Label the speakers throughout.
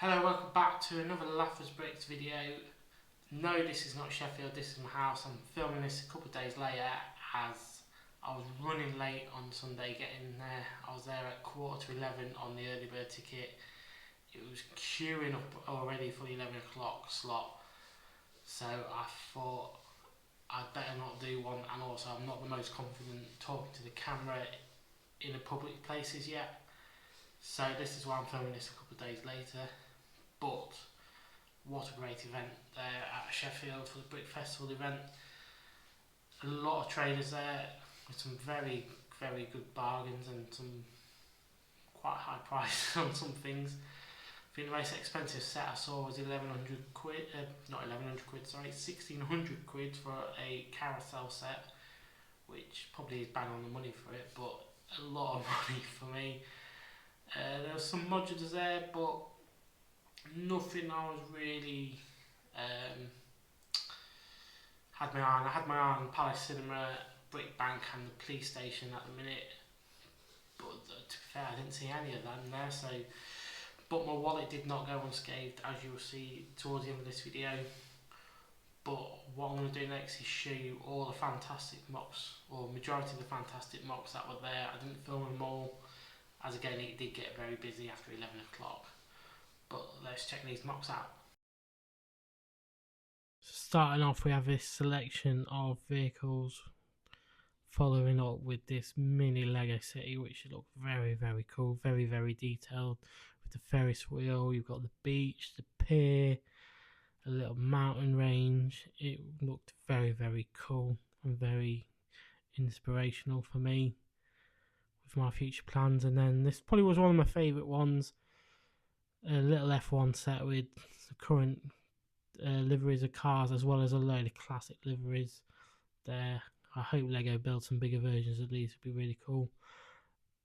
Speaker 1: Hello, welcome back to another Laughers Bricks video. No, this is not Sheffield, this is my house. I'm filming this a couple of days later as I was running late on Sunday getting there. I was there at 11:15 on the early bird ticket. It was queuing up already for the 11 o'clock slot. So I thought I'd better not do one, and also I'm not the most confident talking to the camera in the public places yet. So this is why I'm filming this a couple of days later. But what a great event there at Sheffield for the Brick Festival event. A lot of traders there with some very, very good bargains and some quite high prices on some things. I think the most expensive set I saw was 1100 quid, not 1100 quid, sorry, 1600 quid for a carousel set, which probably is bang on the money for it, but a lot of money for me. There were some modulars there, but nothing I was really had my eye on. I had my eye on Palace Cinema, Brick Bank and the police station at the minute, but to be fair I didn't see any of them there, so but my wallet did not go unscathed, as you will see towards the end of this video. But what I'm going to do next is show you all the fantastic MOCs, or majority of the fantastic MOCs that were there. I didn't film them all, as again it did get very busy after 11 o'clock. But let's check these MOCs out. Starting off, we have this selection of vehicles, following up with this mini Lego city, which looked very, very cool, very, very detailed. With the Ferris wheel, you've got the beach, the pier, a little mountain range. It looked very, very cool and very inspirational for me with my future plans. And then this probably was one of my favourite ones, a little F1 set with the current liveries of cars, as well as a load of classic liveries there. I hope Lego build some bigger versions of these, would be really cool.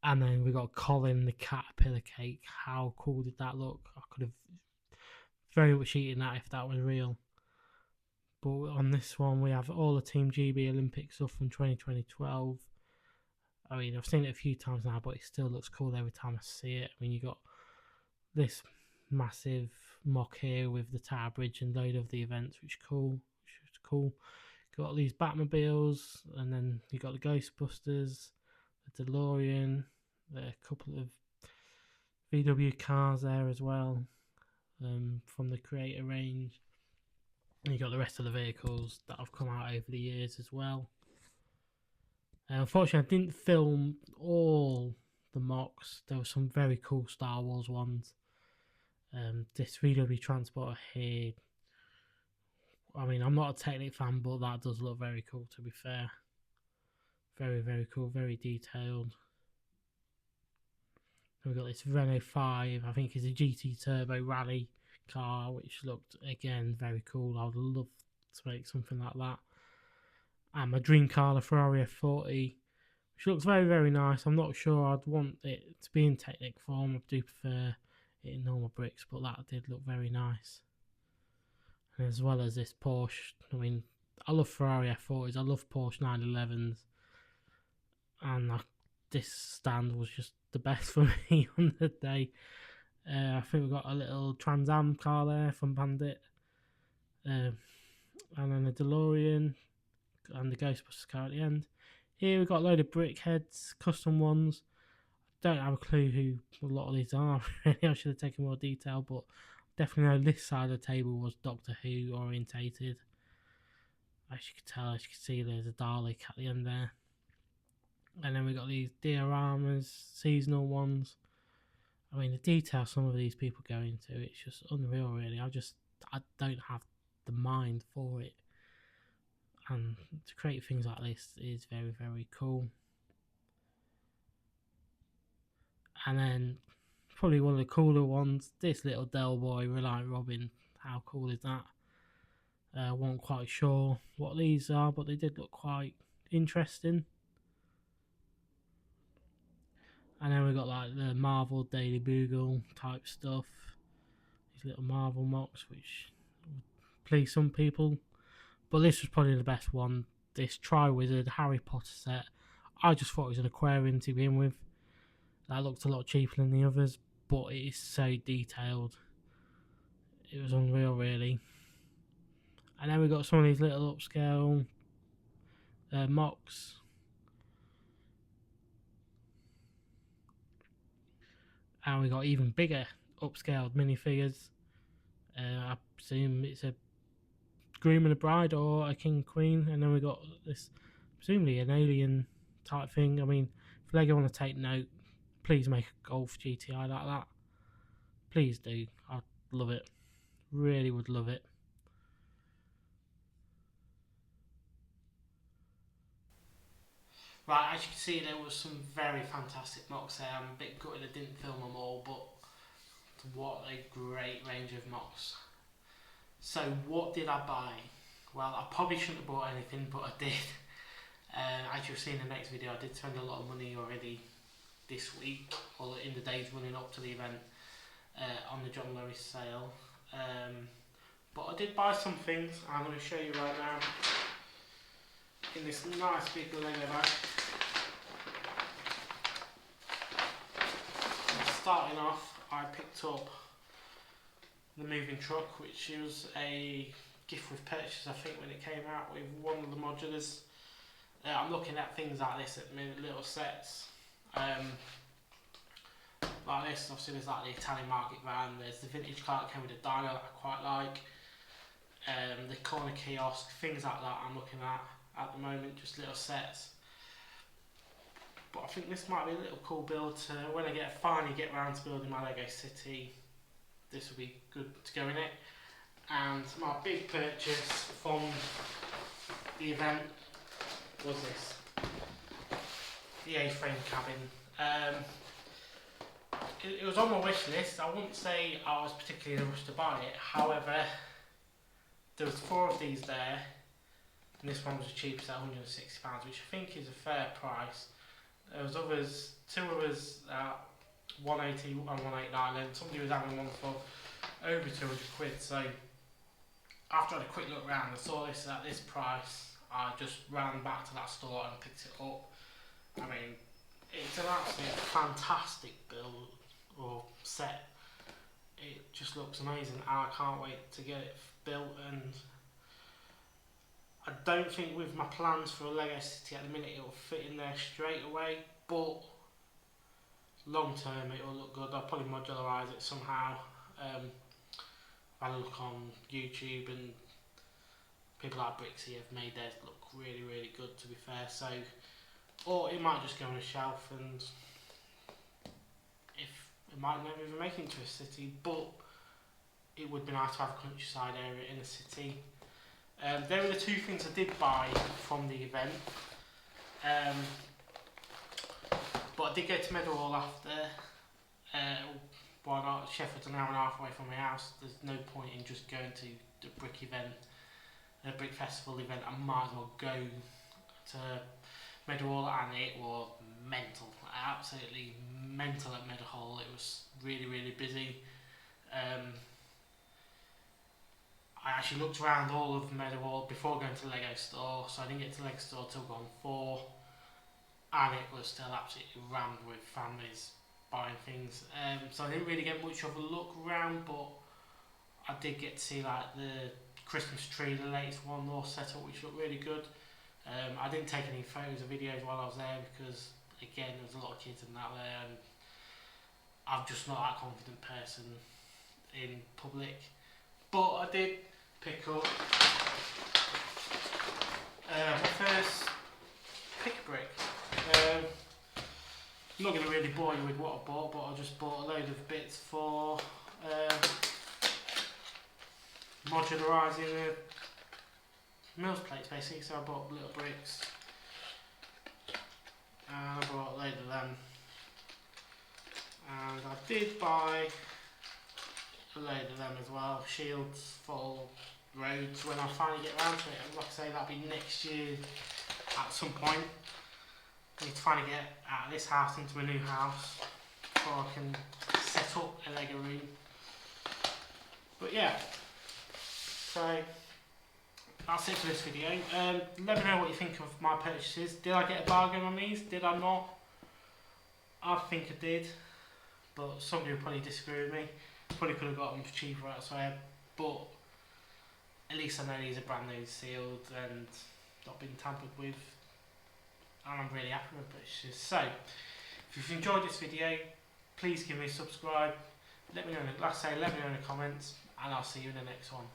Speaker 1: And then we got Colin the Caterpillar cake. How cool did that look? I could have very much eaten that if that was real. But on this one we have all the Team GB Olympic stuff from 2012. I mean, I've seen it a few times now, but it still looks cool every time I see it. I mean, you got this massive MOC here with the Tower Bridge and load of the events, which is cool. Got these Batmobiles, and then you got the Ghostbusters, the DeLorean, a couple of VW cars there as well, from the creator range. And you got the rest of the vehicles that have come out over the years as well. Unfortunately, I didn't film all the MOCs. There were some very cool Star Wars ones. This VW Transporter here, I mean, I'm not a Technic fan, but that does look very cool, to be fair. Very, very cool, very detailed. And we've got this Renault 5, I think it's a GT Turbo Rally car, which looked, again, very cool. I would love to make something like that. And my dream car, the Ferrari F40, which looks very, very nice. I'm not sure I'd want it to be in Technic form. I do prefer it in normal bricks, but that did look very nice. And as well as this Porsche, I mean, I love Ferrari F40s, I love Porsche 911s, and this stand was just the best for me on the day. I think we've got a little Trans Am car there from Bandit, and then a DeLorean, and the Ghostbusters car at the end. Here we've got a load of brick heads, custom ones. Don't have a clue who a lot of these are. Really, I should have taken more detail, but definitely know this side of the table was Doctor Who orientated. As you can tell, as you can see, there's a Dalek at the end there. And then we got these dioramas, seasonal ones. I mean, the detail some of these people go into, it's just unreal, really. I don't have the mind for it. And to create things like this is very, very cool. And then probably one of the cooler ones, this little Del Boy Reliant Robin. How cool is that? Wasn't quite sure what these are, but they did look quite interesting. And then we got like the Marvel Daily Bugle type stuff. These little Marvel MOCs, which would please some people. But this was probably the best one. This Tri-Wizard Harry Potter set. I just thought it was an aquarium to begin with. That looked a lot cheaper than the others, but it is so detailed. It was unreal, really. And then we got some of these little upscale MOCs. And we got even bigger upscaled minifigures. I presume it's a groom and a bride, or a king and queen. And then we got this, presumably an alien type thing. I mean, if Lego want to take note, please make a Golf GTI like that. Please do. I'd love it. Really would love it. Right, as you can see, there was some very fantastic MOCs there. I'm a bit gutted I didn't film them all, but what a great range of MOCs. So what did I buy? Well, I probably shouldn't have bought anything, but I did. As you'll see in the next video, I did spend a lot of money already this week, or in the days running up to the event, on the John Lewis sale. But I did buy some things. I'm going to show you right now in this nice big Lego bag. Starting off, I picked up the moving truck, which was a gift with purchase, I think, when it came out with one of the modulars. I'm looking at things like this at the minute, little sets. Like this, obviously there's like the Italian market van, there's the vintage car that came with a dyno that I quite like, the corner kiosk, things like that I'm looking at the moment, just little sets. But I think this might be a little cool build to, when I finally get around to building my Lego City, this will be good to go in it. And my big purchase from the event was this, the A-frame cabin. It was on my wish list. I wouldn't say I was particularly in a rush to buy it. However, there was 4 of these there, and this one was the cheapest at £160, which I think is a fair price. There was others, 2 others at 180 and 189, and somebody was having one for over 200 quid. So after I had a quick look around and saw this at this price, I just ran back to that store and picked it up. I mean, it's an absolute fantastic build or set. It just looks amazing. I can't wait to get it built, and I don't think with my plans for a Lego City at the minute it will fit in there straight away, but long term it will look good. I'll probably modularise it somehow. I look on YouTube, and people like Brixie have made theirs look really, really good, to be fair. So, or it might just go on a shelf, and if it might never even make it into a city, but it would be nice to have a countryside area in a city. There were the 2 things I did buy from the event. But I did go to Meadowhall after. Why not? Sheffield's an hour and a half away from my house. There's no point in just going to the Brick event, the Brick Festival event. I might as well go to Meadowhall, and it was mental, absolutely mental at Meadowhall. It was really, really busy. I actually looked around all of Meadowhall before going to the Lego store, so I didn't get to the Lego store till gone 4, and it was still absolutely rammed with families buying things. So I didn't really get much of a look around, but I did get to see like the Christmas tree, the latest one, all set up, which looked really good. I didn't take any photos or videos while I was there because, again, there was a lot of kids and that there, and I'm just not that confident person in public. But I did pick up my first pick brick. I'm not going to really bore you with what I bought, but I just bought a load of bits for modularising the Mills plates, basically. So I bought little bricks, and I bought a load of them, and I did buy a load of them as well, shields for roads when I finally get around to it. And like I say, that'll be next year at some point. I need to finally get out of this house into a new house before I can set up a Lego room. But yeah, so that's it for this video. Let me know what you think of my purchases. Did I get a bargain on these? Did I not? I think I did, but somebody will probably disagree with me. Probably could have got them for cheaper elsewhere. but at least I know these are brand new, sealed and not been tampered with, and I'm really happy with British. So if you've enjoyed this video, please give me a subscribe, let me know, like I say, let me know in the comments, and I'll see you in the next one.